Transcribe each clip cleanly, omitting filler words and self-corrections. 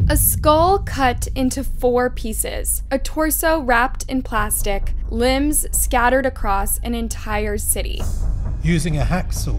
A skull cut into 4 pieces, a torso wrapped in plastic, limbs scattered across an entire city. Using a hacksaw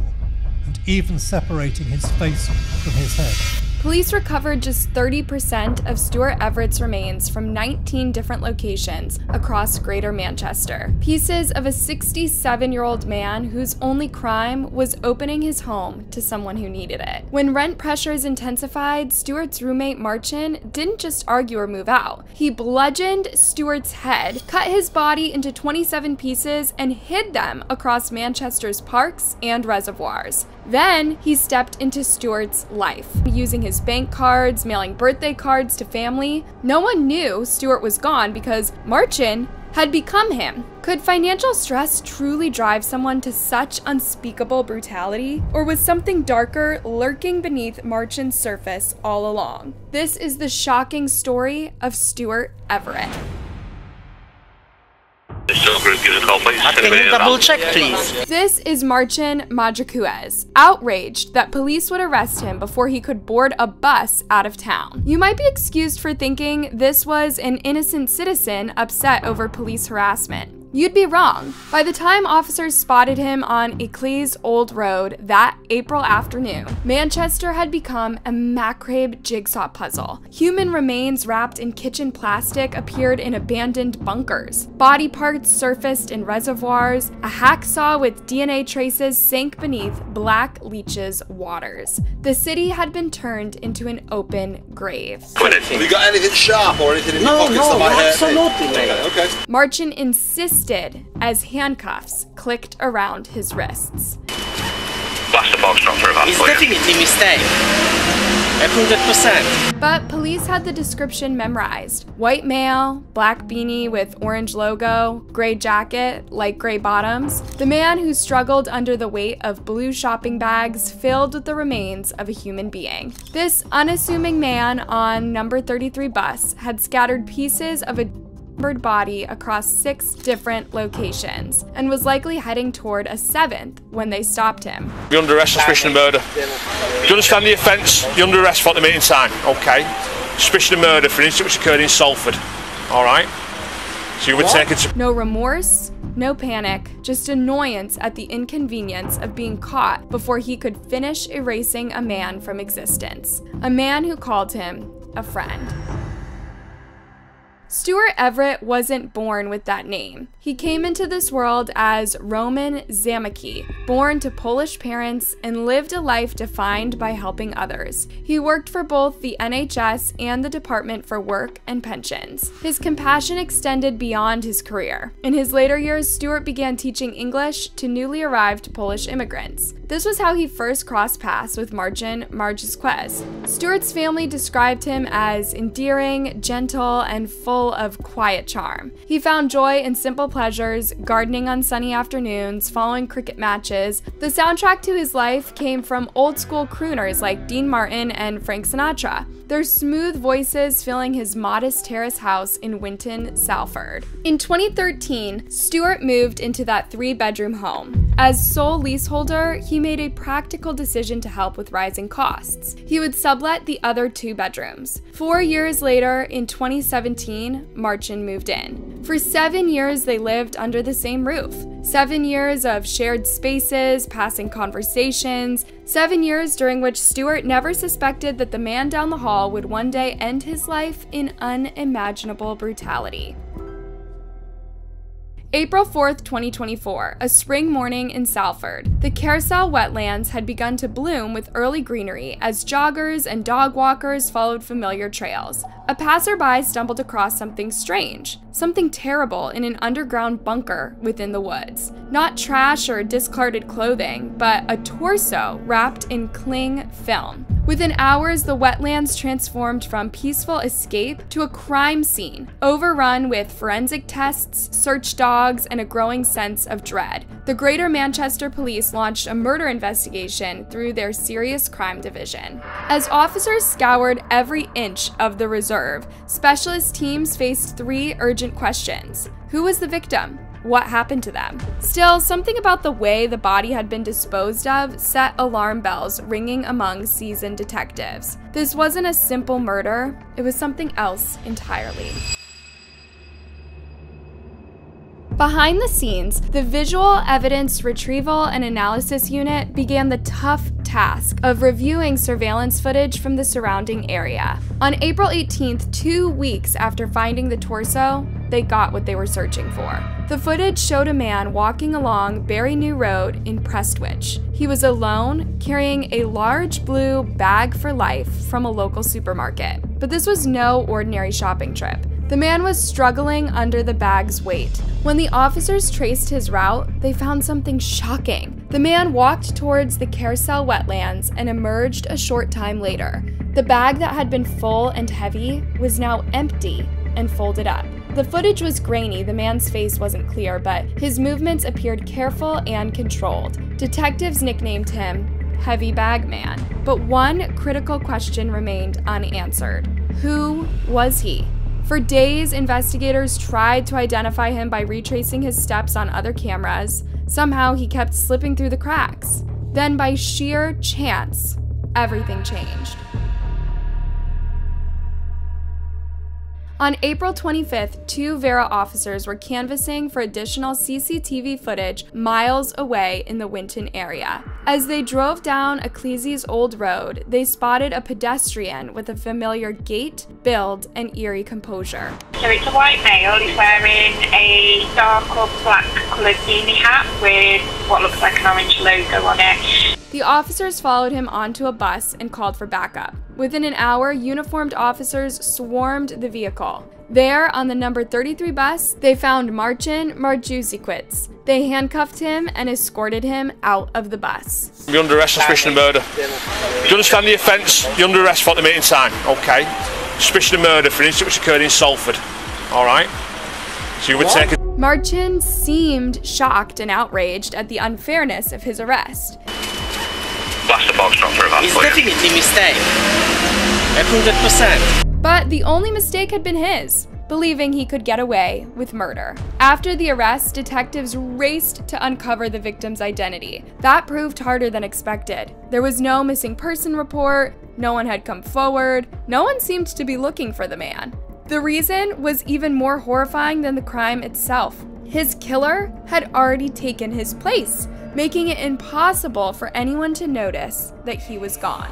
and even separating his face from his head. Police recovered just 30% of Stuart Everett's remains from 19 different locations across Greater Manchester. Pieces of a 67-year-old man whose only crime was opening his home to someone who needed it. When rent pressures intensified, Stuart's roommate Marchin didn't just argue or move out. He bludgeoned Stuart's head, cut his body into 27 pieces, and hid them across Manchester's parks and reservoirs. Then he stepped into Stuart's life, using his bank cards, mailing birthday cards to family. No one knew Stuart was gone because Marchin had become him. Could financial stress truly drive someone to such unspeakable brutality? Or was something darker lurking beneath Marchin's surface all along? This is the shocking story of Stuart Everett. Can you double check, please? This is Marchin Majakuez, outraged that police would arrest him before he could board a bus out of town. You might be excused for thinking this was an innocent citizen upset over police harassment. You'd be wrong. By the time officers spotted him on Eccles Old Road that April afternoon, Manchester had become a macabre jigsaw puzzle. Human remains wrapped in kitchen plastic appeared in abandoned bunkers. Body parts surfaced in reservoirs. A hacksaw with DNA traces sank beneath Black Leach's waters. The city had been turned into an open grave. Have you got anything sharp or anything in your pockets that might hurt me? Absolutely. Okay. Marchin insisted as handcuffs clicked around his wrists. It's definitely a mistake. 100%. But police had the description memorized. White male, black beanie with orange logo, gray jacket, light gray bottoms. The man who struggled under the weight of blue shopping bags filled with the remains of a human being. This unassuming man on number 33 bus had scattered pieces of a body across 6 different locations and was likely heading toward a 7th when they stopped him. You're under arrest for suspicion of murder. Do you understand the offence? You're under arrest for the meeting time, okay? Suspicion of murder for an incident which occurred in Salford, alright? So you were taken to... No remorse, no panic, just annoyance at the inconvenience of being caught before he could finish erasing a man from existence. A man who called him a friend. Stuart Everett wasn't born with that name. He came into this world as Roman Zamecki, born to Polish parents and lived a life defined by helping others. He worked for both the NHS and the Department for Work and Pensions. His compassion extended beyond his career. In his later years, Stuart began teaching English to newly arrived Polish immigrants. This was how he first crossed paths with Marcin Majakuez. Stuart's family described him as endearing, gentle, and full of quiet charm. He found joy in simple pleasures, gardening on sunny afternoons, following cricket matches. The soundtrack to his life came from old-school crooners like Dean Martin and Frank Sinatra, their smooth voices filling his modest terrace house in Winton, Salford. In 2013, Stuart moved into that 3-bedroom home. As sole leaseholder, he made a practical decision to help with rising costs. He would sublet the other 2 bedrooms. 4 years later, in 2017, Marchin moved in. For 7 years, they lived under the same roof. 7 years of shared spaces, passing conversations, 7 years during which Stuart never suspected that the man down the hall would one day end his life in unimaginable brutality. April 4th, 2024, a spring morning in Salford. The Carousel wetlands had begun to bloom with early greenery as joggers and dog walkers followed familiar trails. A passerby stumbled across something strange, something terrible in an underground bunker within the woods. Not trash or discarded clothing, but a torso wrapped in cling film. Within hours, the wetlands transformed from peaceful escape to a crime scene, overrun with forensic tests, search dogs, and a growing sense of dread. The Greater Manchester Police launched a murder investigation through their Serious Crime Division. As officers scoured every inch of the reserve, specialist teams faced 3 urgent questions. Who was the victim? what happened to them. Still, something about the way the body had been disposed of set alarm bells ringing among seasoned detectives. This wasn't a simple murder, it was something else entirely. Behind the scenes, the Visual Evidence Retrieval and Analysis Unit began the tough task of reviewing surveillance footage from the surrounding area. On April 18th, 2 weeks after finding the torso, they got what they were searching for. The footage showed a man walking along Berry New Road in Prestwich. He was alone, carrying a large blue bag for life from a local supermarket. But this was no ordinary shopping trip. The man was struggling under the bag's weight. When the officers traced his route, they found something shocking. The man walked towards the Carousel wetlands and emerged a short time later. The bag that had been full and heavy was now empty and folded up. The footage was grainy, the man's face wasn't clear, but his movements appeared careful and controlled. Detectives nicknamed him Heavy Bag Man. But one critical question remained unanswered. Who was he? For days, investigators tried to identify him by retracing his steps on other cameras. Somehow, he kept slipping through the cracks. Then, by sheer chance, everything changed. On April 25th, 2 Vera officers were canvassing for additional CCTV footage miles away in the Winton area. As they drove down Ecclesia's Old Road, they spotted a pedestrian with a familiar gait, build, and eerie composure. So it's a white male. He's wearing a dark or black coloured beanie hat with what looks like an orange logo on it. The officers followed him onto a bus and called for backup. Within an hour, uniformed officers swarmed the vehicle. There, on the number 33 bus, they found Marcin Marjusiewicz. They handcuffed him and escorted him out of the bus. You're under arrest on suspicion of murder. Do you understand the offence? You're under arrest for the meeting time, okay? Suspicion of murder for an incident which occurred in Salford, alright? So you would take a... Marcin seemed shocked and outraged at the unfairness of his arrest. Blaster box not for It's definitely a mistake. 100%. But the only mistake had been his, believing he could get away with murder. After the arrest, detectives raced to uncover the victim's identity. That proved harder than expected. There was no missing person report, no one had come forward, no one seemed to be looking for the man. The reason was even more horrifying than the crime itself. His killer had already taken his place, making it impossible for anyone to notice that he was gone.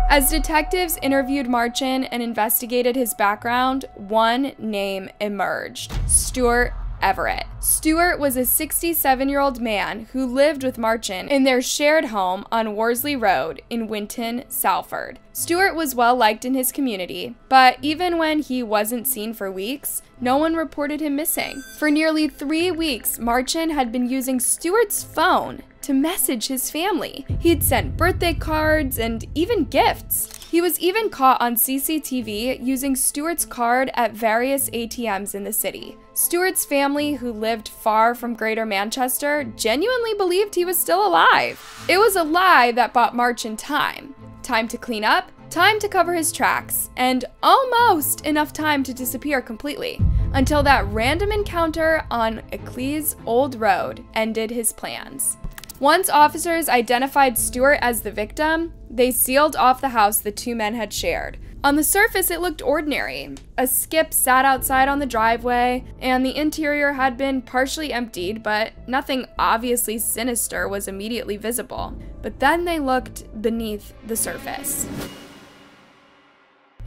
As detectives interviewed Marcin and investigated his background, one name emerged: Stuart Everett. Stuart was a 67-year-old man who lived with Marcin in their shared home on Worsley Road in Winton, Salford. Stuart was well liked in his community, but even when he wasn't seen for weeks, no one reported him missing. For nearly 3 weeks, Marcin had been using Stuart's phone to message his family. He'd sent birthday cards and even gifts. He was even caught on CCTV using Stuart's card at various ATMs in the city. Stuart's family, who lived far from Greater Manchester, genuinely believed he was still alive. It was a lie that bought Marcin time. Time to clean up, time to cover his tracks, and almost enough time to disappear completely, until that random encounter on Ecclesia's Old Road ended his plans. Once officers identified Stuart as the victim, they sealed off the house the 2 men had shared. On the surface, it looked ordinary. A skip sat outside on the driveway, and the interior had been partially emptied, but nothing obviously sinister was immediately visible. But then they looked beneath the surface.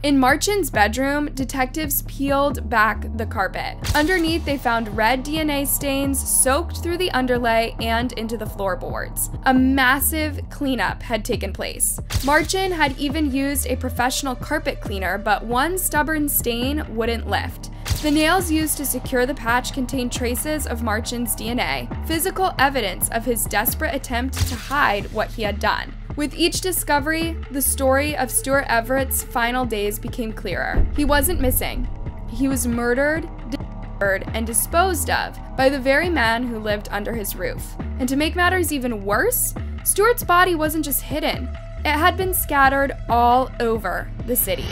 In Marcin's bedroom, detectives peeled back the carpet. Underneath, they found red DNA stains soaked through the underlay and into the floorboards. A massive cleanup had taken place. Marcin had even used a professional carpet cleaner, but one stubborn stain wouldn't lift. The nails used to secure the patch contained traces of Marcin's DNA, physical evidence of his desperate attempt to hide what he had done. With each discovery, the story of Stuart Everett's final days became clearer. He wasn't missing. He was murdered, dismembered, and disposed of by the very man who lived under his roof. And to make matters even worse, Stuart's body wasn't just hidden. It had been scattered all over the city.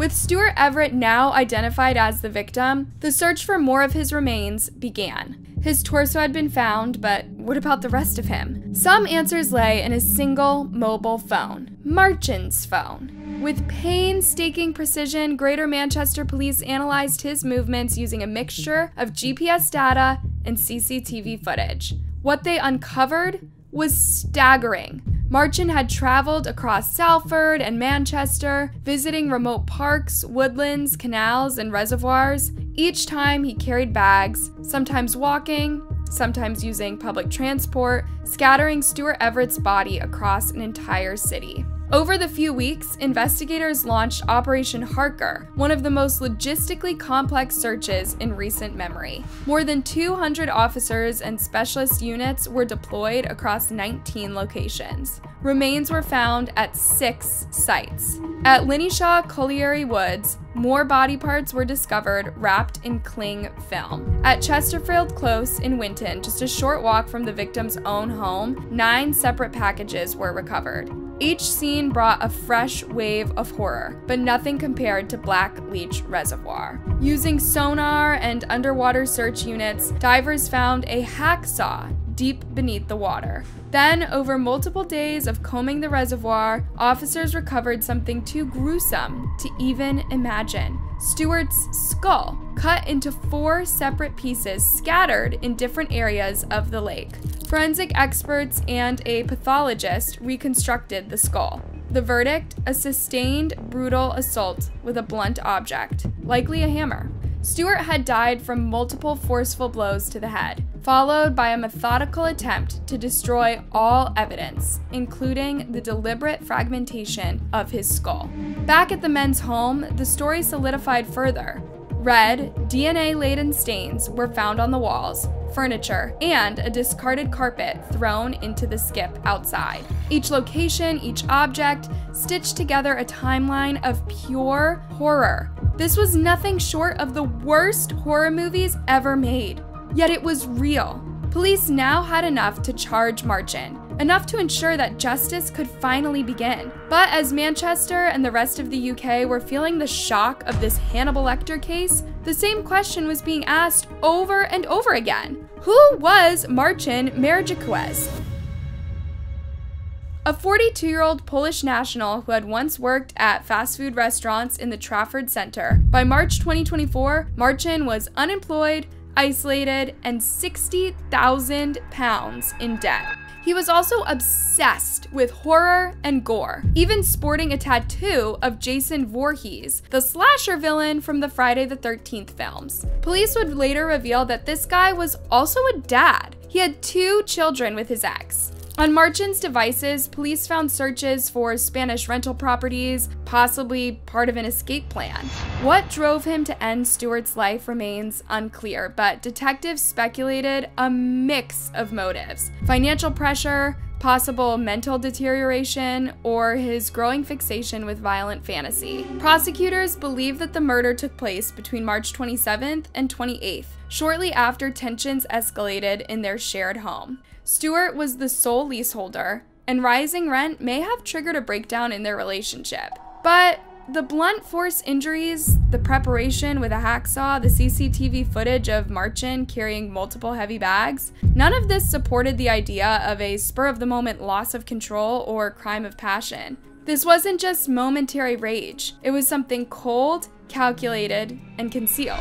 With Stuart Everett now identified as the victim, the search for more of his remains began. His torso had been found, but what about the rest of him? Some answers lay in a single mobile phone, Marchin's phone. With painstaking precision, Greater Manchester Police analyzed his movements using a mixture of GPS data and CCTV footage. What they uncovered was staggering. Marchin had traveled across Salford and Manchester, visiting remote parks, woodlands, canals, and reservoirs. Each time he carried bags, sometimes walking, sometimes using public transport, scattering Stuart Everett's body across an entire city. Over the few weeks, investigators launched Operation Harker, one of the most logistically complex searches in recent memory. More than 200 officers and specialist units were deployed across 19 locations. Remains were found at 6 sites. At Linnyshaw Colliery Woods, more body parts were discovered wrapped in cling film. At Chesterfield Close in Winton, just a short walk from the victim's own home, 9 separate packages were recovered. Each scene brought a fresh wave of horror, but nothing compared to Black Leach Reservoir. Using sonar and underwater search units, divers found a hacksaw deep beneath the water. Then, over multiple days of combing the reservoir, officers recovered something too gruesome to even imagine. Stuart's skull, cut into 4 separate pieces scattered in different areas of the lake. Forensic experts and a pathologist reconstructed the skull. The verdict: a sustained, brutal assault with a blunt object, likely a hammer. Stuart had died from multiple forceful blows to the head, followed by a methodical attempt to destroy all evidence, including the deliberate fragmentation of his skull. Back at the men's home, the story solidified further. Red, DNA-laden stains were found on the walls, furniture, and a discarded carpet thrown into the skip outside. Each location, each object, stitched together a timeline of pure horror. This was nothing short of the worst horror movies ever made. Yet it was real. Police now had enough to charge Marchin, enough to ensure that justice could finally begin. But as Manchester and the rest of the UK were feeling the shock of this Hannibal Lecter case, the same question was being asked over and over again. Who was Marcin Mardzikiewicz? A 42-year-old Polish national who had once worked at fast food restaurants in the Trafford Center. By March 2024, Marcin was unemployed, isolated, and 60,000 pounds in debt. He was also obsessed with horror and gore, even sporting a tattoo of Jason Voorhees, the slasher villain from the Friday the 13th films. Police would later reveal that this guy was also a dad. He had 2 children with his ex. On Marcin's devices, police found searches for Spanish rental properties, possibly part of an escape plan. What drove him to end Stuart's life remains unclear, but detectives speculated a mix of motives: financial pressure, possible mental deterioration, or his growing fixation with violent fantasy. Prosecutors believe that the murder took place between March 27th and 28th, shortly after tensions escalated in their shared home. Stuart was the sole leaseholder, and rising rent may have triggered a breakdown in their relationship. But the blunt force injuries, the preparation with a hacksaw, the CCTV footage of Marcin carrying multiple heavy bags, none of this supported the idea of a spur-of-the-moment loss of control or crime of passion. This wasn't just momentary rage. It was something cold, calculated, and concealed.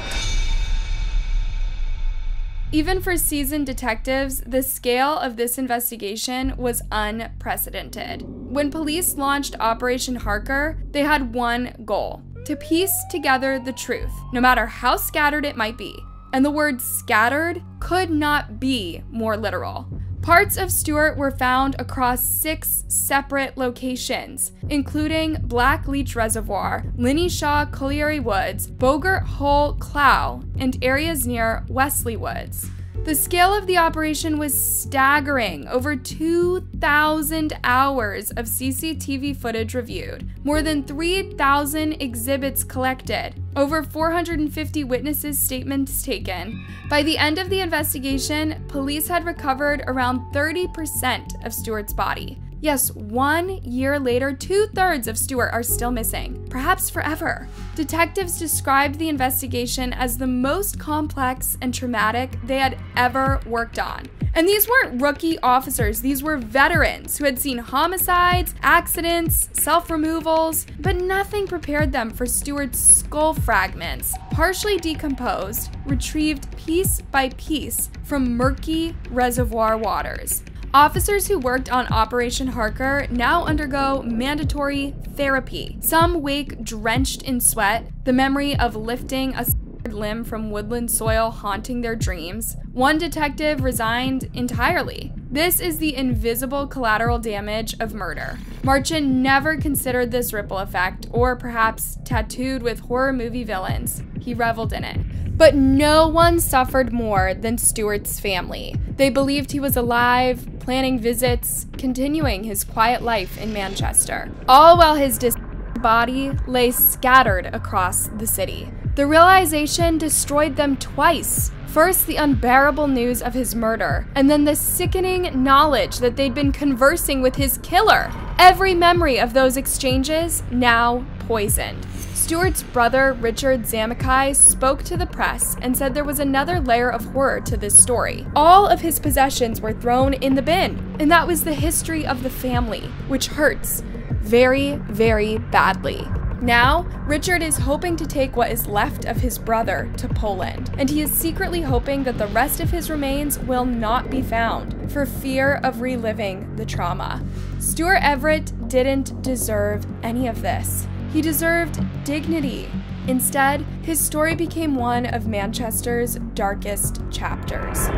Even for seasoned detectives, the scale of this investigation was unprecedented. When police launched Operation Harker, they had one goal: to piece together the truth, no matter how scattered it might be. And the word scattered could not be more literal. Parts of Stuart were found across 6 separate locations, including Black Leach Reservoir, Linnyshaw Colliery Woods, Bogart Hole Clough, and areas near Wesley Woods. The scale of the operation was staggering: over 2,000 hours of CCTV footage reviewed, more than 3,000 exhibits collected, over 450 witnesses' statements taken. By the end of the investigation, police had recovered around 30% of Stuart's body. Yes, 1 year later, 2/3 of Stewart are still missing, perhaps forever. Detectives described the investigation as the most complex and traumatic they had ever worked on. And these weren't rookie officers, these were veterans who had seen homicides, accidents, self-removals, but nothing prepared them for Stewart's skull fragments, partially decomposed, retrieved piece by piece from murky reservoir waters. Officers who worked on Operation Harker now undergo mandatory therapy. Some wake drenched in sweat, the memory of lifting a limb from woodland soil haunting their dreams. One detective resigned entirely. This is the invisible collateral damage of murder. Marchin never considered this ripple effect, or perhaps tattooed with horror movie villains. He reveled in it. But no one suffered more than Stewart's family. They believed he was alive, planning visits, continuing his quiet life in Manchester, all while his body lay scattered across the city. The realization destroyed them twice. First, the unbearable news of his murder, and then the sickening knowledge that they'd been conversing with his killer. Every memory of those exchanges now poisoned. Stewart's brother, Richard Zamakai, spoke to the press and said there was another layer of horror to this story. All of his possessions were thrown in the bin, and that was the history of the family, which hurts very, very badly. Now, Richard is hoping to take what is left of his brother to Poland, and he is secretly hoping that the rest of his remains will not be found for fear of reliving the trauma. Stewart Everett didn't deserve any of this. He deserved dignity. Instead, his story became one of Manchester's darkest chapters.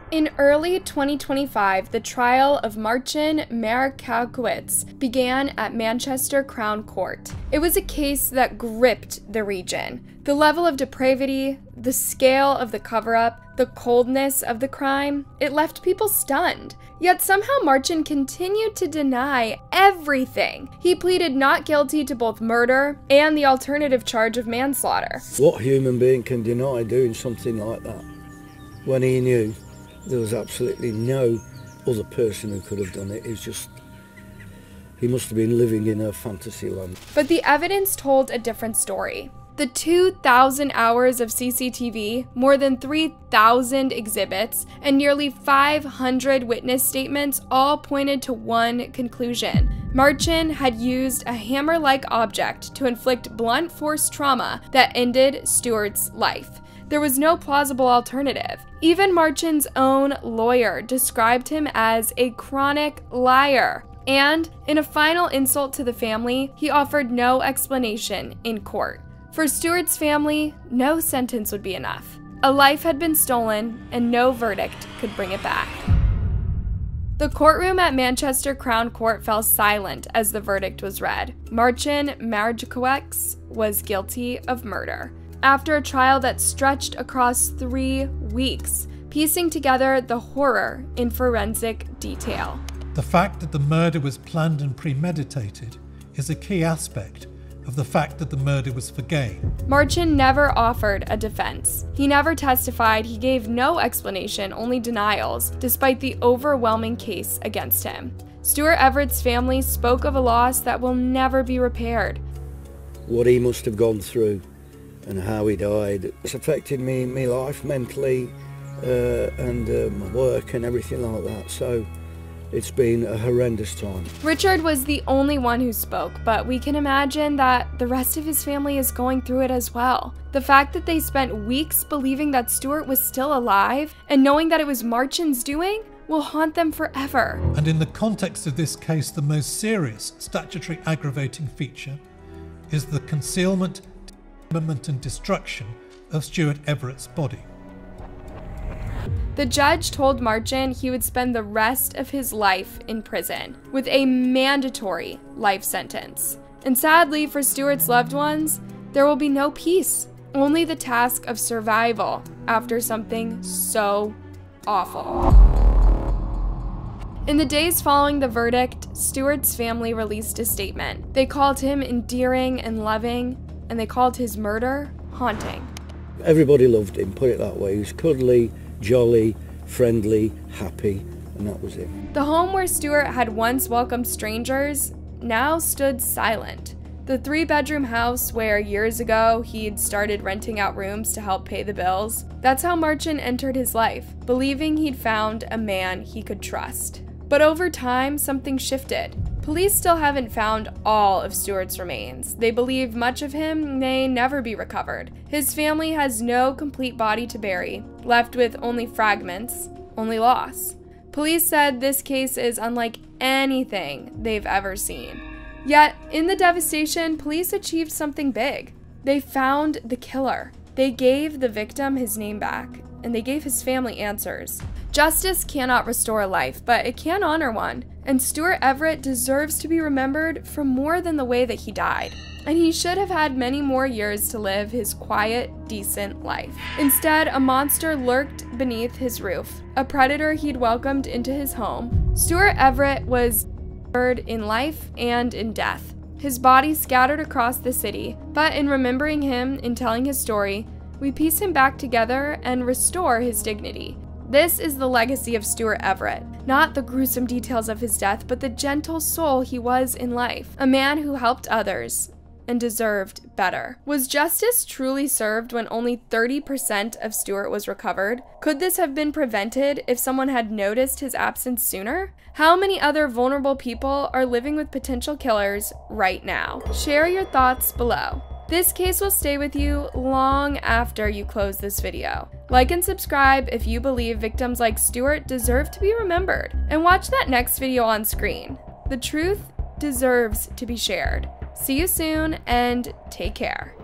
In early 2025, the trial of Marcin Markowicz began at Manchester Crown Court. It was a case that gripped the region. The level of depravity, the scale of the cover-up, the coldness of the crime, it left people stunned. Yet somehow Marcin continued to deny everything. He pleaded not guilty to both murder and the alternative charge of manslaughter. What human being can deny doing something like that when he knew there was absolutely no other person who could have done it? It's just, he must have been living in a fantasy land. But the evidence told a different story. The 2,000 hours of CCTV, more than 3,000 exhibits, and nearly 500 witness statements all pointed to one conclusion. Marcin had used a hammer-like object to inflict blunt force trauma that ended Stewart's life. There was no plausible alternative. Even Marcin's own lawyer described him as a chronic liar. And, in a final insult to the family, he offered no explanation in court. For Stewart's family, no sentence would be enough. A life had been stolen, and no verdict could bring it back. The courtroom at Manchester Crown Court fell silent as the verdict was read. Marcin Markowicz was guilty of murder. After a trial that stretched across 3 weeks, piecing together the horror in forensic detail. The fact that the murder was planned and premeditated is a key aspect of the fact that the murder was for gain. Marcin never offered a defense. He never testified, he gave no explanation, only denials, despite the overwhelming case against him. Stewart Everett's family spoke of a loss that will never be repaired. What he must have gone through and how he died, it's affected me, my life mentally, and my work and everything like that. So it's been a horrendous time. Richard was the only one who spoke, but we can imagine that the rest of his family is going through it as well. The fact that they spent weeks believing that Stewart was still alive and knowing that it was Marcin's doing will haunt them forever. And in the context of this case, the most serious statutory aggravating feature is the concealment, dismemberment and destruction of Stewart Everett's body. The judge told Marcin he would spend the rest of his life in prison, with a mandatory life sentence. And sadly for Stewart's loved ones, there will be no peace, only the task of survival after something so awful. In the days following the verdict, Stewart's family released a statement. They called him endearing and loving, and they called his murder haunting. Everybody loved him, put it that way. He was cuddly, jolly, friendly, happy, and that was it. The home where Stuart had once welcomed strangers now stood silent. The 3-bedroom house where years ago he'd started renting out rooms to help pay the bills, that's how Marchant entered his life, believing he'd found a man he could trust. But over time, something shifted. Police still haven't found all of Stuart's remains. They believe much of him may never be recovered. His family has no complete body to bury, left with only fragments, only loss. Police said this case is unlike anything they've ever seen. Yet, in the devastation, police achieved something big. They found the killer. They gave the victim his name back, and they gave his family answers. Justice cannot restore life, but it can honor one, and Stuart Everett deserves to be remembered for more than the way that he died. And he should have had many more years to live his quiet, decent life. Instead, a monster lurked beneath his roof, a predator he'd welcomed into his home. Stuart Everett was in life and in death. His body scattered across the city, but in remembering him, in telling his story, we piece him back together and restore his dignity. This is the legacy of Stuart Everett. Not the gruesome details of his death, but the gentle soul he was in life. A man who helped others and deserved better. Was justice truly served when only 30% of Stuart was recovered? Could this have been prevented if someone had noticed his absence sooner? How many other vulnerable people are living with potential killers right now? Share your thoughts below. This case will stay with you long after you close this video. Like and subscribe if you believe victims like Stuart deserve to be remembered. And watch that next video on screen. The truth deserves to be shared. See you soon and take care.